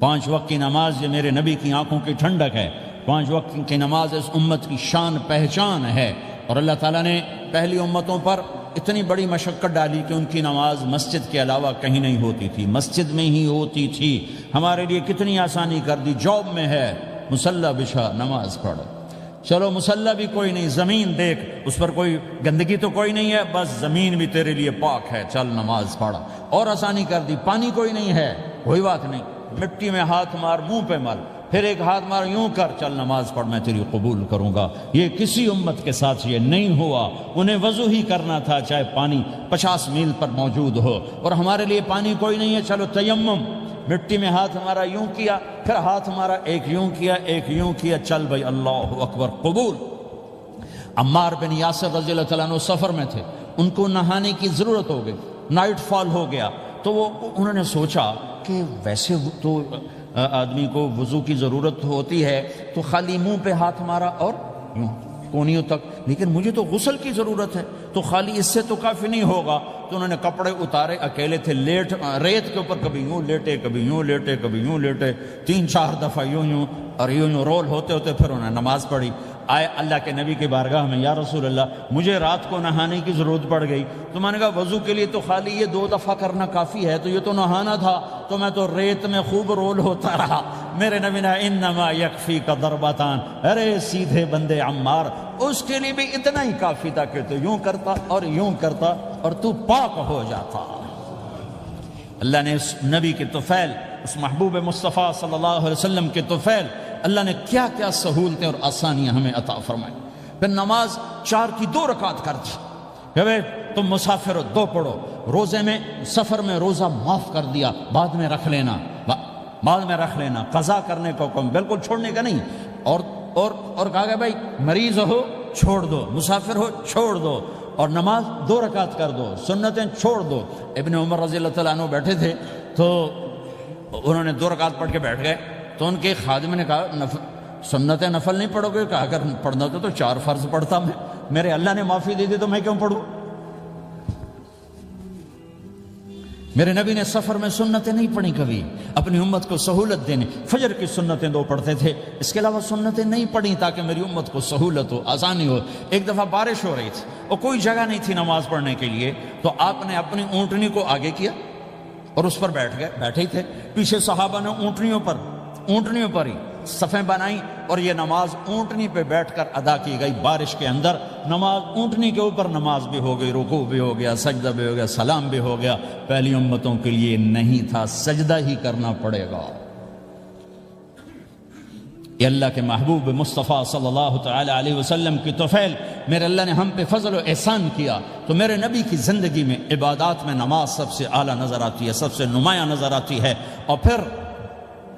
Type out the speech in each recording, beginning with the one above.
5 وقت کی نماز یہ میرے نبی کی آنکھوں کی ٹھنڈک ہے، 5 وقت کی نماز اس امت کی شان پہچان ہے۔ اور اللہ تعالیٰ نے پہلی امتوں پر اتنی بڑی مشقت ڈالی کہ ان کی نماز مسجد کے علاوہ کہیں نہیں ہوتی تھی، مسجد میں ہی ہوتی تھی۔ ہمارے لیے کتنی آسانی کر دی، جاب میں ہے مصلی بچھا نماز پڑھ، چلو مصلی بھی کوئی نہیں، زمین دیکھ اس پر کوئی گندگی تو کوئی نہیں ہے، بس زمین بھی تیرے لیے پاک ہے، چل نماز پڑھ۔ اور آسانی کر دی، پانی کوئی نہیں ہے کوئی بات نہیں، مٹی میں ہاتھ مار، منہ پہ مل، پھر ایک ہاتھ مار، یوں کر، چل نماز پڑھ، میں تیری قبول کروں گا۔ یہ کسی امت کے ساتھ یہ نہیں ہوا، انہیں وضو ہی کرنا تھا چاہے پانی 50 میل پر موجود ہو۔ اور ہمارے لیے پانی کوئی نہیں ہے، چلو تیمم، مٹی میں ہاتھ ہمارا یوں کیا، پھر ہاتھ ہمارا ایک یوں کیا ایک یوں کیا، چل بھائی اللہ اکبر قبول۔ عمار بن یاسر رضی اللہ تعالیٰ عنہ سفر میں تھے، ان کو نہانے کی ضرورت ہو گئی، نائٹ فال ہو گیا، تو انہوں نے سوچا کہ ویسے تو آدمی کو وضو کی ضرورت ہوتی ہے تو خالی منہ پہ ہاتھ مارا اور یوں کونیوں تک، لیکن مجھے تو غسل کی ضرورت ہے، تو خالی اس سے تو کافی نہیں ہوگا۔ تو انہوں نے کپڑے اتارے، اکیلے تھے، ریت کے اوپر کبھی یوں لیٹے کبھی یوں لیٹے کبھی یوں لیٹے، 3-4 دفعہ یوں اور یوں رول ہوتے ہوتے پھر انہوں نے نماز پڑھی۔ آئے اللہ کے نبی کی بارگاہ میں، یا رسول اللہ مجھے رات کو نہانے کی ضرورت پڑ گئی، تو میں نے کہا وضو کے لیے تو خالی یہ 2 دفعہ کرنا کافی ہے، تو یہ تو نہانا تھا، تو میں تو ریت میں خوب رول ہوتا رہا۔ میرے نبی نے انما یکفیک ضربتان، ارے سیدھے بندے عمار، اس کے لیے بھی اتنا ہی کافی تھا کہ تو یوں کرتا اور یوں کرتا اور تو پاک ہو جاتا۔ اللہ نے اس نبی کے طفیل، اس محبوب مصطفیٰ صلی اللہ علیہ وسلم کے طفیل، اللہ نے کیا کیا سہولتیں اور آسانیاں ہمیں عطا فرمائی۔ پھر نماز 4 کی 2 رکعت کر دی کہ بھئی تم مسافر ہو 2 پڑھو، روزے میں سفر میں روزہ معاف کر دیا، بعد میں رکھ لینا، بعد میں رکھ لینا، قضا کرنے کو حکم، بالکل چھوڑنے کا نہیں۔ اور کہا کہ بھائی مریض ہو چھوڑ دو، مسافر ہو چھوڑ دو، اور نماز 2 رکعت کر دو، سنتیں چھوڑ دو۔ ابن عمر رضی اللہ تعالیٰ عنہ بیٹھے تھے تو انہوں نے 2 رکعت پڑھ کے بیٹھ گئے، تو ان کے خادم نے کہا سنتیں نفل نہیں پڑھو گے؟ کہا اگر پڑھنا تو 4 فرض پڑھتا میں، میرے اللہ نے معافی دے دی تو میں کیوں پڑھوں؟ میرے نبی نے سفر میں سنتیں نہیں پڑھی کبھی، اپنی امت کو سہولت دینے، فجر کی سنتیں 2 پڑھتے تھے، اس کے علاوہ سنتیں نہیں پڑھی تاکہ میری امت کو سہولت ہو، آسانی ہو۔ ایک دفعہ بارش ہو رہی تھی اور کوئی جگہ نہیں تھی نماز پڑھنے کے لیے، تو آپ نے اپنی اونٹنی کو آگے کیا اور اس پر بیٹھ گئے، بیٹھے ہی تھے، پیچھے صحابہ نے اونٹنیوں پر ہی صفیں بنائیں، اور یہ نماز اونٹنی پہ بیٹھ کر ادا کی گئی بارش کے اندر۔ نماز اونٹنی کے اوپر نماز بھی ہو گئی، رکوع بھی ہو گیا، سجدہ بھی ہو گیا، سلام بھی ہو گیا۔ پہلی امتوں کے لیے نہیں تھا، سجدہ ہی کرنا پڑے گا۔ یہ اللہ کے محبوب مصطفیٰ صلی اللہ تعالی علیہ وسلم کی طفیل، میرے اللہ نے ہم پہ فضل و احسان کیا، تو میرے نبی کی زندگی میں عبادات میں نماز سب سے اعلیٰ نظر آتی ہے، سب سے نمایاں نظر آتی ہے۔ اور پھر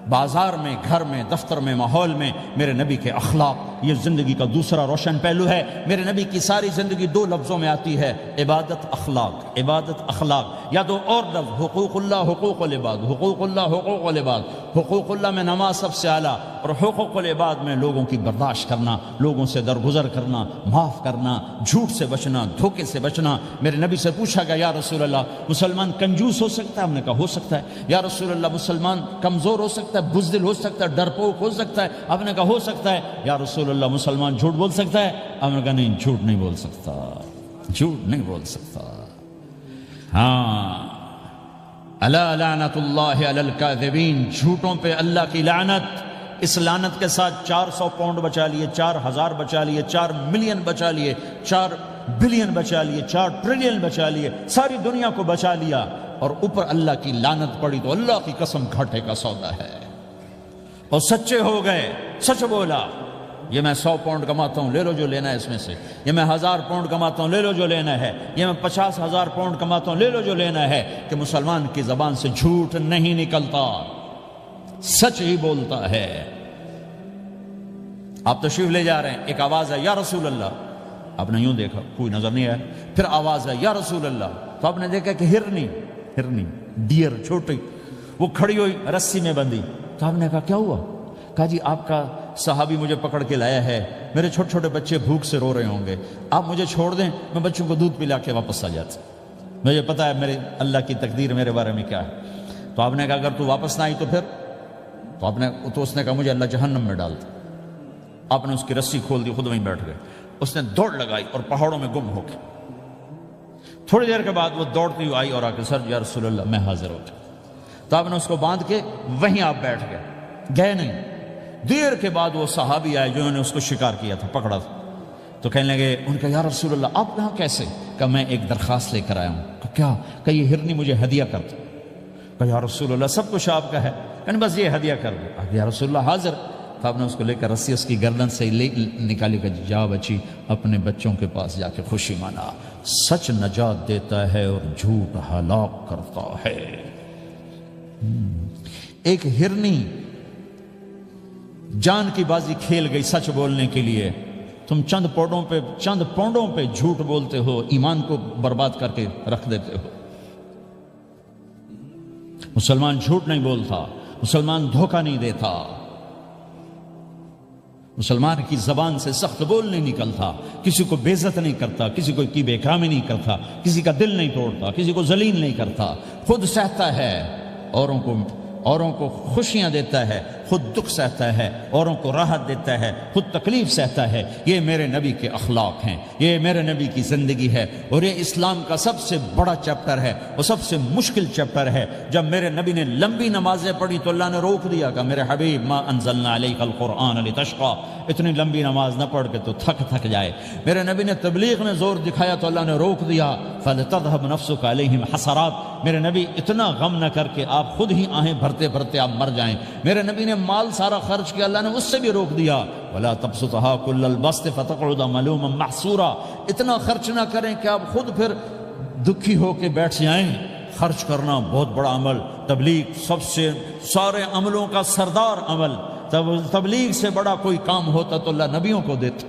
بازار میں، گھر میں، دفتر میں، ماحول میں میرے نبی کے اخلاق، یہ زندگی کا دوسرا روشن پہلو ہے۔ میرے نبی کی ساری زندگی 2 لفظوں میں آتی ہے، عبادت اخلاق، عبادت اخلاق، یا 2 اور لفظ، حقوق اللہ حقوق العباد، حقوق اللہ حقوق العباد۔ حقوق اللہ میں نماز سب سے اعلیٰ، اور حقوق العباد میں لوگوں کی برداشت کرنا، لوگوں سے درگزر کرنا، معاف کرنا، جھوٹ سے بچنا، دھوکے سے بچنا۔ میرے نبی سے پوچھا گیا یا رسول اللہ مسلمان کنجوس ہو سکتا ہے؟ ہم نے کہا ہو سکتا ہے۔ یا رسول اللہ مسلمان کمزور ہو سکتا ہے، بزدل ہو سکتا ہے، ڈرپوک ہو سکتا ہے؟ آپ نے کہا ہو سکتا ہے۔ یا رسول اللہ مسلمان جھوٹ بول سکتا ہے؟ آپ نے کہا نہیں، جھوٹ نہیں بول سکتا، جھوٹ نہیں بول سکتا۔ ہاں، الا لعنت اللہ علی الکاذبین، جھوٹوں پہ اللہ کی لعنت۔ اس لعنت کے ساتھ 400 پاؤنڈ بچا لیے، 4000 بچا لیے، 4 ملین بچا لیے، 4 بلین بچا لیے، 4 ٹریلین بچا لیے، ساری دنیا کو بچا لیا، اور اوپر اللہ کی لعنت پڑی تو اللہ کی قسم گھاٹے کا سودا ہے۔ اور سچے ہو گئے، سچ بولا، یہ میں 100 پاؤنڈ کماتا ہوں، لے لو جو لینا ہے اس میں سے، یہ میں 1000 پاؤنڈ کماتا ہوں، لے لو جو لینا ہے، یہ میں 50,000 پاؤنڈ کماتا ہوں، لے لو جو لینا ہے، کہ مسلمان کی زبان سے جھوٹ نہیں نکلتا، سچ ہی بولتا ہے۔ آپ تشریف لے جا رہے ہیں، ایک آواز ہے یا رسول اللہ، آپ نے یوں دیکھا، کوئی نظر نہیں آیا، پھر آواز ہے یا رسول اللہ، تو آپ نے دیکھا کہ ہرنی ڈیر چھوٹی وہ کھڑی ہوئی، رسی میں بندھی، تو آپ نے کہا کیا ہوا؟ کہا جی آپ کا صحابی مجھے پکڑ کے لایا ہے، میرے چھوٹے چھوٹے بچے بھوک سے رو رہے ہوں گے، آپ مجھے چھوڑ دیں، میں بچوں کو دودھ پلا کے واپس آ جاتا، مجھے پتا ہے میرے اللہ کی تقدیر میرے بارے میں کیا ہے۔ تو آپ نے کہا اگر تو واپس نہ آئی تو پھر تو اس نے کہا مجھے اللہ جہنم میں ڈال دے۔ آپ نے اس کی رسی کھول دی، خود وہیں بیٹھ گئے۔ اس نے دوڑ لگائی اور پہاڑوں میں گم ہو گئی۔ تھوڑی دیر کے بعد وہ دوڑتی ہوئی آئی اور آ کے سر یا رسول اللہ میں حاضر ہو جاؤں۔ تو آپ نے اس کو باندھ کے وہیں آپ بیٹھ گئے نہیں۔ دیر کے بعد وہ صحابی آئے جنہوں نے اس کو شکار کیا تھا، پکڑا تھا، تو کہنے لگے، ان کا یا رسول اللہ آپ یہاں کیسے؟ کہا میں ایک درخواست لے کر آیا ہوں۔ کہا کیا؟ کہ یہ ہرنی مجھے ہدیہ کر دو۔ کہا یا رسول اللہ سب کچھ آپ کا ہے، کہنے بس یہ ہدیہ کر دو۔ یا رسول اللہ حاضر۔ تو آپ نے اس کو لے کر رسی اس کی گردن سے نکالی کہ جا بچی اپنے بچوں کے پاس جا کے خوشی منا، سچ نجات دیتا ہے اور جھوٹ ہلاک کرتا ہے۔ ایک ہرنی جان کی بازی کھیل گئی سچ بولنے کے لیے، تم چند پونڈوں پہ جھوٹ بولتے ہو، ایمان کو برباد کر کے رکھ دیتے ہو۔ مسلمان جھوٹ نہیں بولتا، مسلمان دھوکہ نہیں دیتا، مسلمان کی زبان سے سخت بول نہیں نکلتا، کسی کو بے عزت نہیں کرتا، کسی کو کی بے اکرامی نہیں کرتا، کسی کا دل نہیں توڑتا، کسی کو ذلیل نہیں کرتا، خود سہتا ہے، اوروں کو خوشیاں دیتا ہے، خود دکھ سہتا ہے، اوروں کو راحت دیتا ہے، خود تکلیف سہتا ہے۔ یہ میرے نبی کے اخلاق ہیں، یہ میرے نبی کی زندگی ہے، اور یہ اسلام کا سب سے بڑا چیپٹر ہے اور سب سے مشکل چیپٹر ہے۔ جب میرے نبی نے لمبی نمازیں پڑھی تو اللہ نے روک دیا کہ میرے حبیب ما انزلنا علیک القرآن لتشقى، اتنی لمبی نماز نہ پڑھ کے تو تھک جائے۔ میرے نبی نے تبلیغ میں زور دکھایا تو اللہ نے روک دیا، فلتذهب نفسك علیہم حسرات، میرے نبی اتنا غم نہ کر کے آپ خود ہی آہیں بھرتے بھرتے آپ مر جائیں۔ میرے نبی نے مال سارا خرچ کیا، اللہ نے اس سے بھی روک دیا، ولا تبسطها كل البسط فتقعد ملوما محسورا، اتنا خرچ نہ کریں کہ آپ خود پھر دکھی ہو کے بیٹھ جائیں۔ خرچ کرنا بہت بڑا عمل، تبلیغ سب سے سارے عملوں کا سردار عمل، تبلیغ سے بڑا کوئی کام ہوتا تو اللہ نبیوں کو دیتا،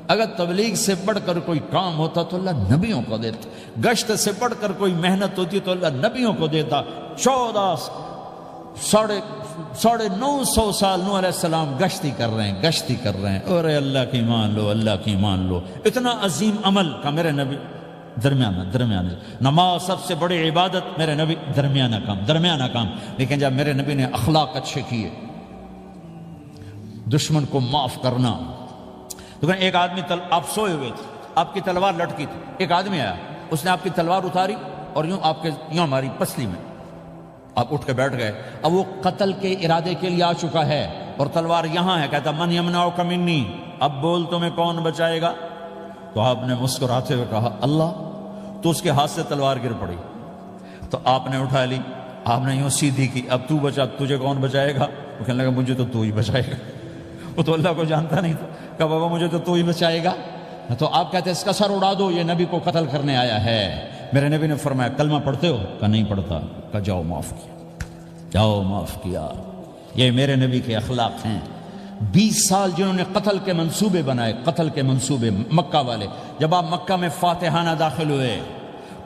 اگر تبلیغ سے بڑھ کر کوئی کام ہوتا تو اللہ نبیوں کو دیتا، گشت سے بڑھ کر کوئی محنت ہوتی تو اللہ نبیوں کو دیتا۔ 950 سال نوح علیہ السلام گشتی کر رہے ہیں، اور اللہ کی مان لو، اللہ کی مان لو، اتنا عظیم عمل کا میرے نبی درمیانہ نماز سب سے بڑی عبادت، میرے نبی درمیانہ کام، لیکن جب میرے نبی نے اخلاق اچھے کیے، دشمن کو معاف کرنا۔ تو ایک آدمی آپ سوئے ہوئے تھے، آپ کی تلوار لٹکی تھی، ایک آدمی آیا، اس نے آپ کی تلوار اتاری اور یوں ہماری پسلی میں، آپ اٹھ کے بیٹھ گئے۔ اب وہ قتل کے ارادے کے لیے آ چکا ہے اور تلوار یہاں ہے، کہتا من یمنعک منی، اب بول تمہیں کون بچائے گا؟ تو آپ نے مسکراتے ہوئے کہا اللہ، تو اس کے ہاتھ سے تلوار گر پڑی، تو آپ نے اٹھا لی، آپ نے یوں سیدھی کی، اب تو بچا، تجھے کون بچائے گا؟ وہ کہنے لگا مجھے تو ہی بچائے گا، وہ تو اللہ کو جانتا نہیں تھا، کہا بابا مجھے تو ہی بچائے گا۔ تو آپ کہتے ہیں اس کا سر اڑا دو، یہ نبی کو قتل کرنے آیا ہے۔ میرے نبی نے فرمایا کلمہ پڑھتے ہو؟ کہا نہیں پڑھتا۔ کہا جاؤ معاف کیا۔ یہ میرے نبی کے اخلاق ہیں۔ 20 سال جنہوں نے قتل کے منصوبے بنائے، مکہ والے، جب آپ مکہ میں فاتحانہ داخل ہوئے،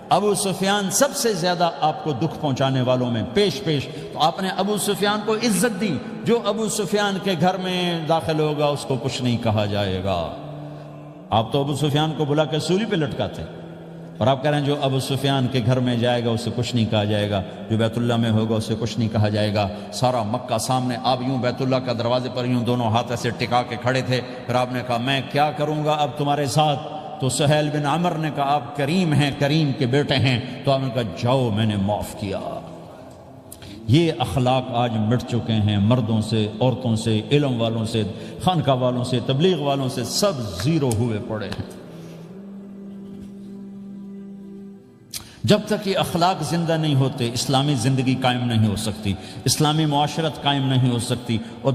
ابو سفیان سب سے زیادہ آپ کو دکھ پہنچانے والوں میں پیش، تو آپ نے ابو سفیان کو عزت دی۔ جو ابو سفیان کے گھر میں داخل ہوگا اس کو کچھ نہیں کہا جائے گا۔ آپ تو ابو سفیان کو بلا کے سولی پہ لٹکاتے، اور آپ کہہ رہے ہیں جو ابو سفیان کے گھر میں جائے گا اسے کچھ نہیں کہا جائے گا، جو بیت اللہ میں ہوگا اسے کچھ نہیں کہا جائے گا۔ سارا مکہ سامنے، آپ یوں بیت اللہ کا دروازے پر یوں دونوں ہاتھ ایسے ٹکا کے کھڑے تھے، پھر آپ نے کہا میں کیا کروں گا اب تمہارے ساتھ؟ تو سہیل بن عمر نے کہا آپ کریم ہیں، کریم کے بیٹے ہیں، تو آپ نے کہا جاؤ میں نے معاف کیا۔ یہ اخلاق آج مٹ چکے ہیں، مردوں سے، عورتوں سے، علم والوں سے، خانقاہ والوں سے، تبلیغ والوں سے، سب زیرو ہوئے پڑے ہیں۔ جب تک یہ اخلاق زندہ نہیں ہوتے اسلامی زندگی قائم نہیں ہو سکتی، اسلامی معاشرت قائم نہیں ہو سکتی، اور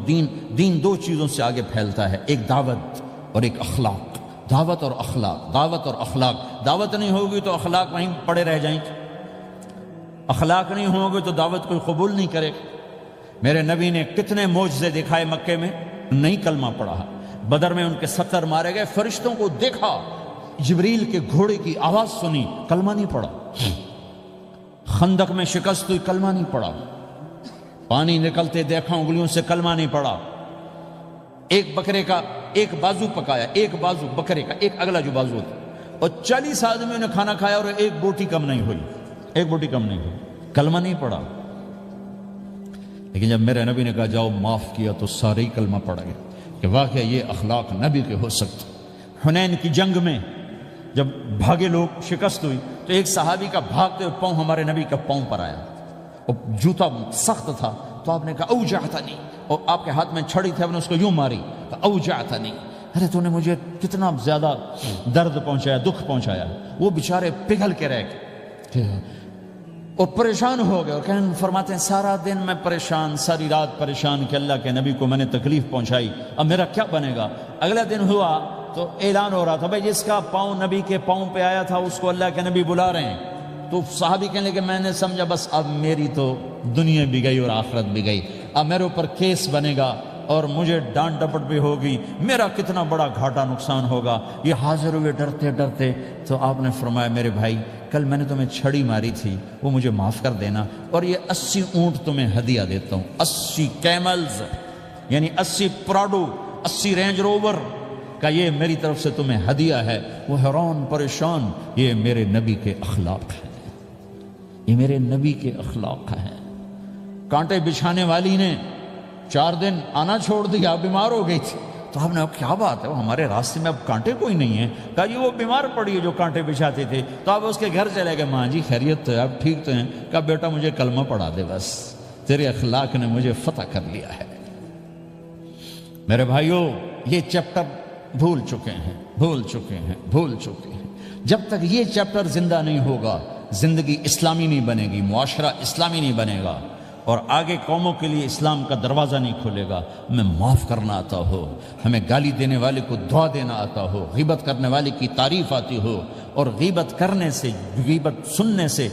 دین دو چیزوں سے آگے پھیلتا ہے، ایک دعوت اور ایک اخلاق۔ دعوت اور اخلاق، دعوت نہیں ہوگی تو اخلاق وہیں پڑے رہ جائیں گے، اخلاق نہیں ہوں گے تو دعوت کوئی قبول نہیں کرے گا۔ میرے نبی نے کتنے معجزے دکھائے مکے میں، نہیں کلمہ پڑھا۔ بدر میں ان کے 70 مارے گئے، فرشتوں کو دیکھا، جبریل کے گھوڑے کی آواز سنی، کلمہ نہیں پڑھا۔ خندق میں شکست ہوئی، کلمہ نہیں پڑھا۔ پانی نکلتے دیکھا، انگلیوں سے کلمہ نہیں پڑھا۔ ایک بکرے کا ایک بازو پکایا، ایک بازو بکرے کا، ایک اگلا جو بازو ہوتا، اور 40 آدمیوں نے کھانا کھایا اور ایک بوٹی کم نہیں ہوئی، کلمہ نہیں پڑھا۔ لیکن جب میرے نبی نے کہا جاؤ معاف کیا تو سارے ہی کلمہ پڑ گئے کہ واقعہ یہ اخلاق نبی کے ہو سکتے۔ حنین کی جنگ میں جب بھاگے لوگ، شکست ہوئی، تو ایک صحابی کا بھاگتے ہوئے پاؤں ہمارے نبی کا پاؤں پر آیا، اور جوتا سخت تھا، تو آپ نے کہا اوجعتنی، اور آپ کے ہاتھ میں چھڑی تھی، آپ نے اس کو یوں ماری، اوجعتنی، ارے تو نے مجھے کتنا زیادہ درد پہنچایا، دکھ پہنچایا۔ وہ بیچارے پگھل کے رہ گئے اور پریشان ہو گئے، اور فرماتے ہیں سارا دن میں پریشان، ساری رات پریشان کہ اللہ کے نبی کو میں نے تکلیف پہنچائی، اب میرا کیا بنے گا؟ اگلا دن ہوا تو اعلان ہو رہا تھا بھائی جس کا پاؤں نبی کے پاؤں پہ آیا تھا اس کو اللہ کے نبی بلا رہے ہیں۔ تو صحابی کہنے لگے میں نے سمجھا بس اب میری تو دنیا بھی گئی اور آخرت بھی گئی، اب میرے اوپر کیس بنے گا اور مجھے ڈانٹ ڈپٹ بھی ہوگی، میرا کتنا بڑا گھاٹا نقصان ہوگا۔ یہ حاضر ہوئے ڈرتے ڈرتے، تو آپ نے فرمایا میرے بھائی کل میں نے تمہیں چھڑی ماری تھی، وہ مجھے معاف کر دینا، اور یہ 80 اونٹ تمہیں ہدیہ دیتا ہوں، 80 کیملز یعنی 80 پراڈو، 80 رینج روور کا یہ میری طرف سے تمہیں ہدیہ ہے۔ وہ حیران پریشان، یہ میرے نبی کے اخلاق ہیں، یہ میرے نبی کے اخلاق ہیں۔ کانٹے بچھانے والی نے 4 دن آنا چھوڑ دیا، بیمار ہو گئی تھی، تو آپ نے کیا بات ہے، وہ ہمارے راستے میں اب کانٹے کوئی نہیں ہیں؟ کہا جی وہ بیمار پڑی ہے جو کانٹے بچھاتے تھے۔ تو آپ اس کے گھر چلے گئے، ماں جی خیریت تو ہے، آپ ٹھیک تو ہیں؟ کہا بیٹا مجھے کلمہ پڑھا دے، بس تیرے اخلاق نے مجھے فتح کر لیا ہے۔ میرے بھائیوں یہ چیپٹر بھول چکے ہیں، بھول چکے ہیں، بھول چکے ہیں۔ جب تک یہ چیپٹر زندہ نہیں ہوگا زندگی اسلامی نہیں بنے گی، معاشرہ اسلامی نہیں بنے گا، اور آگے قوموں کے لیے اسلام کا دروازہ نہیں کھلے گا۔ ہمیں معاف کرنا آتا ہو، ہمیں گالی دینے والے کو دعا دینا آتا ہو، غیبت کرنے والے کی تعریف آتی ہو، اور غیبت کرنے سے، غیبت سننے سے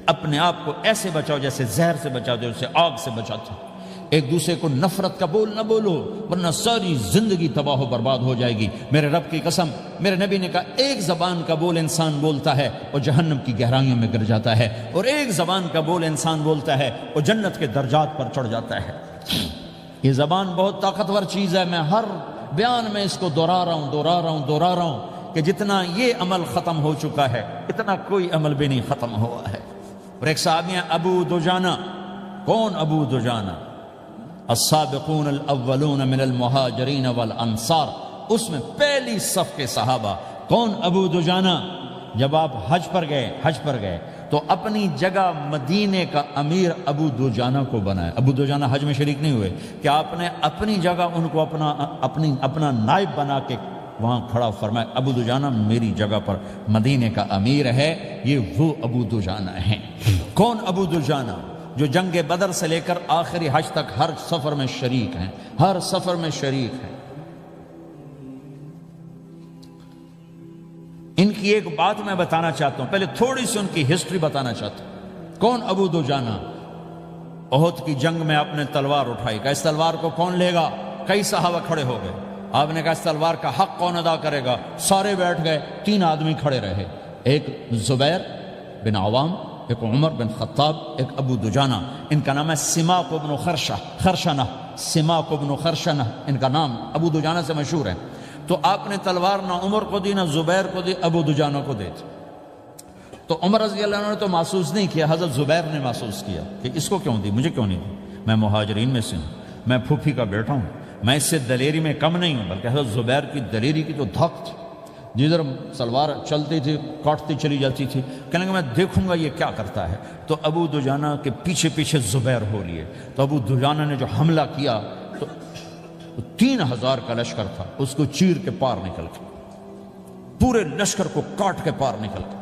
اپنے آپ کو ایسے بچاؤ جیسے زہر سے بچاتے ہو، جیسے آگ سے بچاتے ہو۔ ایک دوسرے کو نفرت کا بول نہ بولو ورنہ ساری زندگی تباہ و برباد ہو جائے گی۔ میرے رب کی قسم، میرے نبی نے کہا ایک زبان کا بول انسان بولتا ہے اور جہنم کی گہرائیوں میں گر جاتا ہے، اور ایک زبان کا بول انسان بولتا ہے اور جنت کے درجات پر چڑھ جاتا ہے۔ یہ زبان بہت طاقتور چیز ہے، میں ہر بیان میں اس کو دہرا رہا ہوں کہ جتنا یہ عمل ختم ہو چکا ہے اتنا کوئی عمل بھی نہیں ختم ہوا ہے۔ اور ایک صحابی ہیں ابو دجانہ۔ کون ابو دجانہ؟ السابقون الاولون من المہاجرین والانصار، اس میں پہلی صف کے صحابہ۔ کون ابو دجانہ؟ جب آپ حج پر گئے تو اپنی جگہ مدینے کا امیر ابو دجانہ کو بنایا۔ ابو دجانہ حج میں شریک نہیں ہوئے کہ آپ نے اپنی جگہ ان کو اپنا نائب بنا کے وہاں کھڑا فرمایا ابو دجانہ میری جگہ پر مدینے کا امیر ہے، یہ وہ ابو دجانہ ہیں۔ کون ابو دجانہ؟ جو جنگ بدر سے لے کر آخری حج تک ہر سفر میں شریک ہیں، ہر سفر میں شریک ہیں۔ ان کی ایک بات میں بتانا چاہتا ہوں، پہلے تھوڑی سی ان کی ہسٹری بتانا چاہتا ہوں۔ کون ابو دجانہ؟ احد کی جنگ میں آپ نے تلوار اٹھائی، کہا اس تلوار کو کون لے گا؟ کئی صحابہ کھڑے ہو گئے۔ آپ نے کہا اس تلوار کا حق کون ادا کرے گا؟ سارے بیٹھ گئے، 3 آدمی کھڑے رہے، ایک زبیر بن عوام، ایک عمر بن خطاب، ایک ابو دجانہ۔ ان کا نام ہے سماک بن خرشنہ، سماک بن خرشنہ ان کا نام ابو دجانہ سے مشہور ہے۔ تو آپ نے تلوار نہ عمر کو دی نہ زبیر کو دی، ابو دجانہ کو دی تھی۔ تو عمر رضی اللہ عنہ نے تو محسوس نہیں کیا، حضرت زبیر نے محسوس کیا کہ اس کو کیوں دی، مجھے کیوں نہیں دی؟ میں مہاجرین میں سے ہوں، میں پھوپھی کا بیٹا ہوں، میں اس سے دلیری میں کم نہیں ہوں۔ بلکہ حضرت زبیر کی دلیری کی تو دھک تھی، جدھر سلوار چلتی تھی کاٹتی چلی جاتی تھی، کہنے لگا میں دیکھوں گا یہ کیا کرتا ہے۔ تو ابو دجانہ کے پیچھے پیچھے زبیر ہو لیے۔ تو ابو دجانہ نے جو حملہ کیا تو 3000 کا لشکر تھا، اس کو چیر کے پار نکل کے، پورے لشکر کو کاٹ کے پار نکل کے،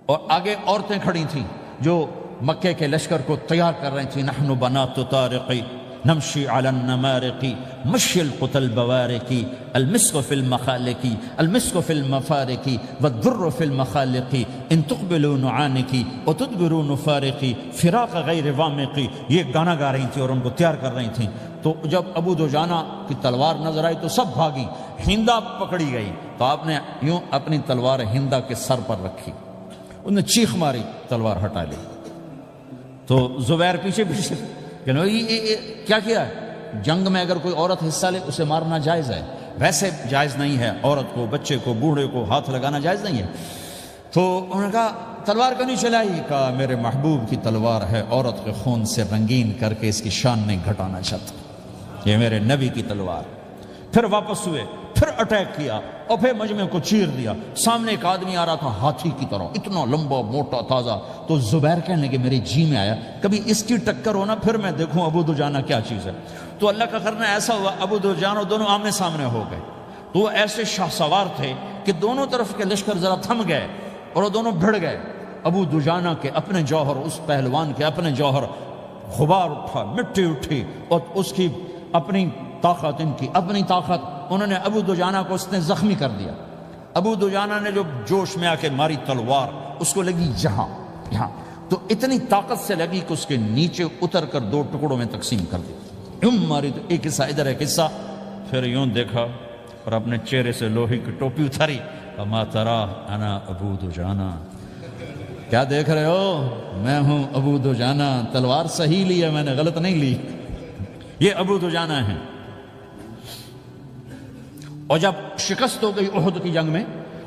اور آگے عورتیں کھڑی تھیں جو مکے کے لشکر کو تیار کر رہی تھیں۔ نحن بنات طارقی نمشی علی النمارق مشی القتل بوارق المسک فی المخالق المسک فی المفارق والدر فی المخالق ان تقبلوا نعانقی وتدبروا نفارقی فراق غیر وامقی۔ یہ گانا گا رہی تھیں اور ان کو تیار کر رہی تھیں۔ تو جب ابو دجانہ کی تلوار نظر آئی تو سب بھاگی، ہندا پکڑی گئی، تو آپ نے یوں اپنی تلوار ہندا کے سر پر رکھی، انہوں نے چیخ ماری، تلوار ہٹا لی۔ تو زبیر پیچھے پیچھے کہ کیا کیا ہے؟ جنگ میں اگر کوئی عورت حصہ لے اسے مارنا جائز ہے، ویسے جائز نہیں ہے، عورت کو، بچے کو، بوڑھے کو ہاتھ لگانا جائز نہیں ہے۔ تو انہوں نے کہا تلوار کیوں نہیں چلائی؟ کہا میرے محبوب کی تلوار ہے، عورت کے خون سے رنگین کر کے اس کی شان نہیں گھٹانا چاہتا، یہ میرے نبی کی تلوار۔ پھر واپس ہوئے، پھر اٹیک کیا اور پھر مجمع کو چیر دیا۔ سامنے ایک آدمی آ رہا تھا ہاتھی کی طرح، اتنا لمبا موٹا تازہ، تو زبیر کہنے لگے میرے جی میں آیا کبھی اس کی ٹکر ہونا پھر میں دیکھوں ابو دجانہ کیا چیز ہے۔ تو اللہ کا کرنا ایسا ہوا ابو دجانہ دونوں آمنے سامنے ہو گئے، تو وہ ایسے شاہ سوار تھے کہ دونوں طرف کے لشکر ذرا تھم گئے اور وہ دونوں بھڑ گئے۔ ابو دجانہ کے اپنے جوہر، اس پہلوان کے اپنے جوہر، غبار اٹھا، مٹی اٹھی، اور اس کی اپنی طاقت، ان کی اپنی طاقت، انہوں نے ابو دجانہ کو اس نے زخمی کر دیا۔ ابو دجانہ نے جو جوش میں آ کے ماری تلوار، اس کو لگی یہاں، تو اتنی طاقت سے لگی کہ اس کے نیچے اتر کر 2 ٹکڑوں میں تقسیم کر دی۔ یوں ماری تو ایک حصہ ادھر ایک حصہ، پھر یوں دیکھا اور اپنے چہرے سے لوہے کی ٹوپی اتاری، اما ترا انا ابو دجانہ، کیا دیکھ رہے ہو؟ میں ہوں ابو دجانہ، تلوار صحیح لی ہے میں نے، غلط نہیں لی، یہ ابو دجانہ ہیں۔ اور جب شکست ہو گئی احد کی جنگ میں،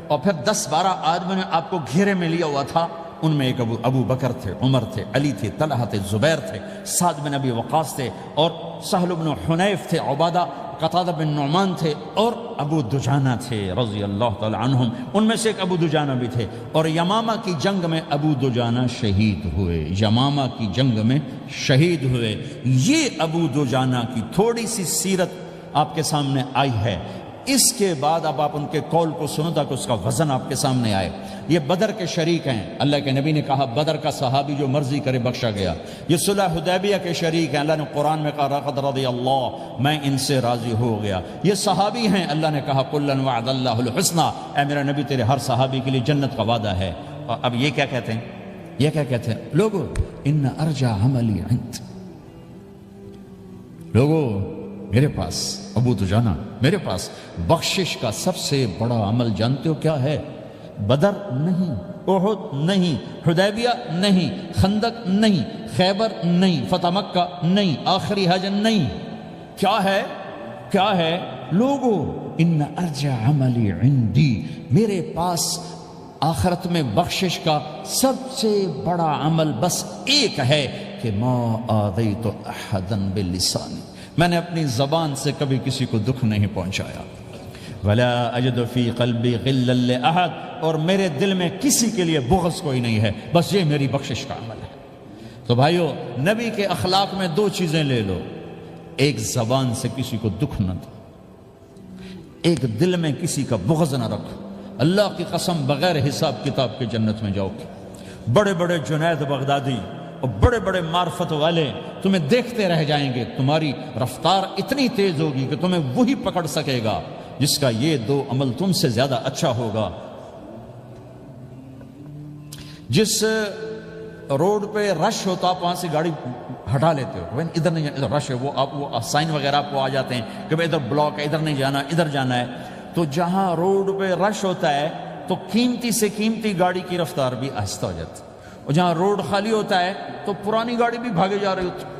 اور پھر 10-12 آدمی نے آپ کو گھیرے میں لیا ہوا تھا، ان میں ایک ابو بکر تھے، عمر تھے، علی تھے، طلحہ تھے، زبیر تھے، سعد بن ابی وقاص تھے، اور سہل بن حنیف تھے، عبادہ قتادہ بن نعمان تھے، اور ابو دجانہ تھے رضی اللہ تعالی عنہم، ان میں سے ایک ابو دجانہ بھی تھے۔ اور یمامہ کی جنگ میں ابو دجانہ شہید ہوئے، یمامہ کی جنگ میں شہید ہوئے۔ یہ ابو دجانہ کی تھوڑی سی سیرت آپ کے سامنے آئی ہے۔ اس کے بعد اب آپ ان کے قول کو سنو تاکہ اس کا وزن آپ کے سامنے آئے۔ یہ بدر کے شریک ہیں، اللہ کے نبی نے کہا بدر کا صحابی جو مرضی کرے بخشا گیا۔ یہ صلح حدیبیہ کے شریک ہیں، اللہ نے قرآن میں کہا لقد رضی اللہ، میں ان سے راضی ہو گیا۔ یہ صحابی ہیں، اللہ نے کہا کلا وعد اللہ الحسنی، اے میرا نبی تیرے ہر صحابی کے لیے جنت کا وعدہ ہے۔ اور اب یہ کیا کہتے ہیں؟ یہ کیا کہتے ہیں؟ لوگو ان ارجع عملی عند، لوگو میرے پاس، ابو دجانہ میرے پاس بخشش کا سب سے بڑا عمل جانتے ہو کیا ہے؟ بدر نہیں، احد نہیں، حدیبیہ نہیں، خندق نہیں، خیبر نہیں، فتح مکہ نہیں، آخری حج نہیں، کیا ہے؟ کیا ہے؟ لوگو ان ارجع عملی عندی، میرے پاس آخرت میں بخشش کا سب سے بڑا عمل بس ایک ہے کہ ما آذیت احدا بلسانی، میں نے اپنی زبان سے کبھی کسی کو دکھ نہیں پہنچایا۔ ولا اجد فی قلبی غلا لاحد، اور میرے دل میں کسی کے لیے بغض کوئی نہیں ہے، بس یہ میری بخشش کا عمل ہے۔ تو بھائیو، نبی کے اخلاق میں 2 چیزیں لے لو، ایک زبان سے کسی کو دکھ نہ دو، ایک دل میں کسی کا بغض نہ رکھو۔ اللہ کی قسم بغیر حساب کتاب کے جنت میں جاؤ گے۔ بڑے بڑے جنید بغدادی اور بڑے بڑے معرفت والے تمہیں دیکھتے رہ جائیں گے، تمہاری رفتار اتنی تیز ہوگی کہ تمہیں وہی پکڑ سکے گا جس کا یہ 2 عمل تم سے زیادہ اچھا ہوگا۔ جس روڈ پہ رش ہوتا آپ وہاں سے گاڑی ہٹا لیتے ہو، ادھر نہیں جانا، ادھر رش ہے، وہ سائن وغیرہ آپ کو آ جاتے ہیں کہ ادھر بلاک ہے، ادھر نہیں جانا، ادھر جانا ہے۔ تو جہاں روڈ پہ رش ہوتا ہے تو قیمتی سے قیمتی گاڑی کی رفتار بھی آہستہ ہو جاتی ہے، اور جہاں روڈ خالی ہوتا ہے تو پرانی گاڑی بھی بھاگے جا رہی ہوتی ہے۔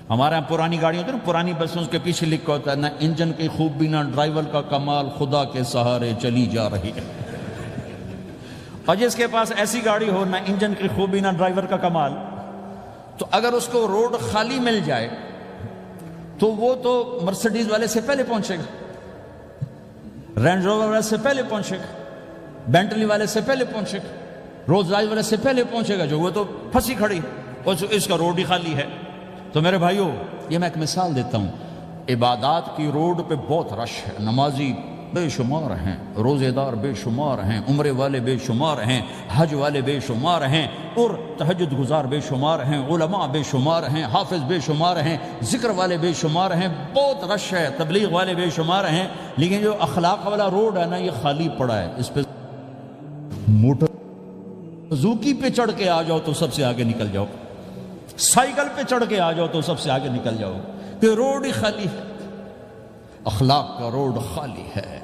ہمارے یہاں پرانی گاڑی ہوتی ہے نا، پرانی بسوں کے پیچھے لکھا ہوتا ہے نہ انجن کی خوبی نہ ڈرائیور کا کمال، خدا کے سہارے چلی جا رہی ہے۔ اور جس کے پاس ایسی گاڑی ہو، نہ انجن کی خوبی نہ ڈرائیور کا کمال، تو اگر اس کو روڈ خالی مل جائے تو وہ تو مرسیڈیز والے سے پہلے پہنچے گا، رینج روور والے سے پہلے پہنچے گا، بینٹلی والے سے پہلے پہنچے گا، روز رائز والے سے پہلے پہنچے گا، جو وہ تو پھنسی کھڑی اور اس کا روڈ ہی خالی ہے۔ تو میرے بھائیو، یہ میں ایک مثال دیتا ہوں، عبادات کی روڈ پہ بہت رش ہے، نمازی بے شمار ہیں، روزے دار بے شمار ہیں، عمرے والے بے شمار ہیں، حج والے بے شمار ہیں، اور تہجد گزار بے شمار ہیں، علماء بے شمار ہیں، حافظ بے شمار ہیں، ذکر والے بے شمار ہیں، بہت رش ہے، تبلیغ والے بے شمار ہیں، لیکن جو اخلاق والا روڈ ہے نا، یہ خالی پڑا ہے۔ اس پہ موٹر زوکی پہ چڑھ کے آ جاؤ تو سب سے آگے نکل جاؤ، سائیکل پہ چڑھ کے آ جاؤ تو سب سے آگے نکل جاؤ، کہ روڈ ہی خالی ہے، اخلاق کا روڈ خالی ہے۔